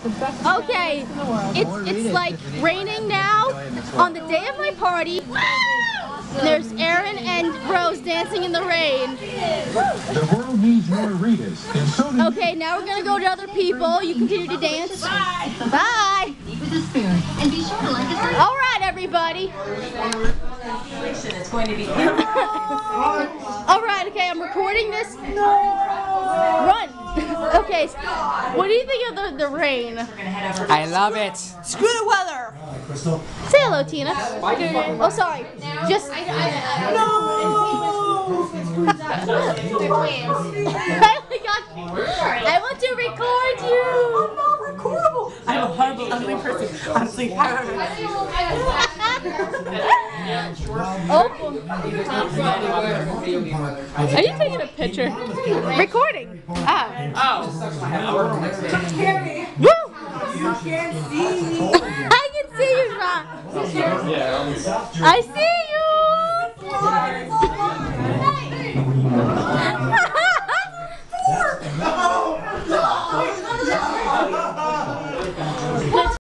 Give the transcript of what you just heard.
Okay, it's like raining now on the day of my party. There's Aaron and Rose dancing in the rain. The world needs more Ritas, and so do Okay, now we're gonna go to other people. You continue to dance. Bye. Bye. All right, everybody. It's going to be. All right. Okay, I'm recording this. Run. Okay. What do you think of the rain? I love it. Screw the weather. Say hello, Tina. Oh, sorry. Just. No. I want to record you. I'm not recordable. I'm a horrible, ugly person. Honestly. Oh. Are you taking a picture? Recording. Ah. Woo! You can't see. I can see you, Ron. I see you.